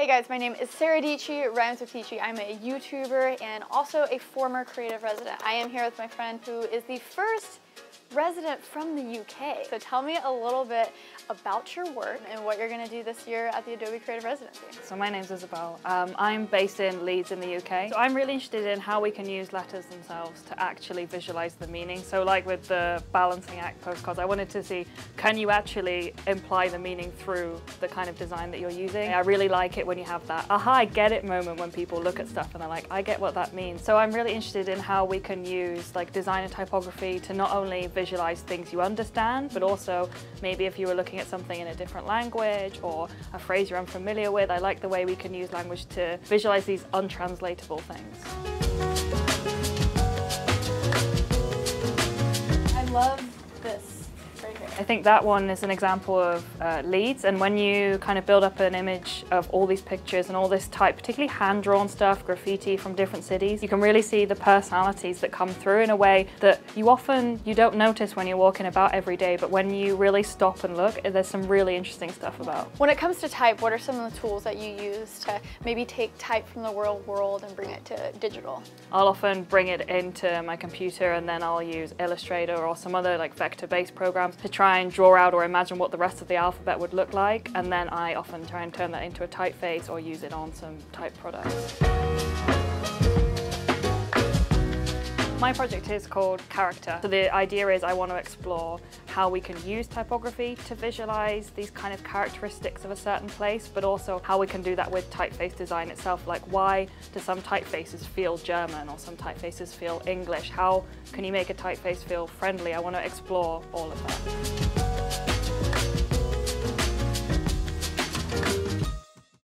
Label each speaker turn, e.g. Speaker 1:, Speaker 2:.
Speaker 1: Hey guys, my name is Sara Dietschy, rhymes with Dietschy. I'm a YouTuber and also a former creative resident. I am here with my friend who is the first resident from the UK. So tell me a little bit about your work and what you're going to do this year at the Adobe Creative Residency.
Speaker 2: So my name's Isabel. I'm based in Leeds in the UK. So I'm really interested in how we can use letters themselves to actually visualize the meaning. So like with the balancing act postcards, I wanted to see, can you actually imply the meaning through the kind of design that you're using? I really like it when you have that aha, I get it moment when people look at stuff and they're like, I get what that means. So I'm really interested in how we can use like design and typography to not only visualize things you understand, but also maybe if you were looking at something in a different language or a phrase you're unfamiliar with, I like the way we can use language to visualize these untranslatable things.
Speaker 1: I love this right here.
Speaker 2: I think that one is an example of Leeds, and when you kind of build up an image of all these pictures and all this type, particularly hand-drawn stuff, graffiti from different cities, you can really see the personalities that come through in a way that you don't notice when you're walking about every day, but when you really stop and look, there's some really interesting stuff about.
Speaker 1: When it comes to type, what are some of the tools that you use to maybe take type from the real world and bring it to digital?
Speaker 2: I'll often bring it into my computer and then I'll use Illustrator or some other like vector-based programs to try and draw out or imagine what the rest of the alphabet would look like, and then I often try and turn that into a typeface or use it on some type products. My project is called Character. So the idea is I want to explore how we can use typography to visualize these kind of characteristics of a certain place, but also how we can do that with typeface design itself. Like, why do some typefaces feel German or some typefaces feel English? How can you make a typeface feel friendly? I want to explore all of that.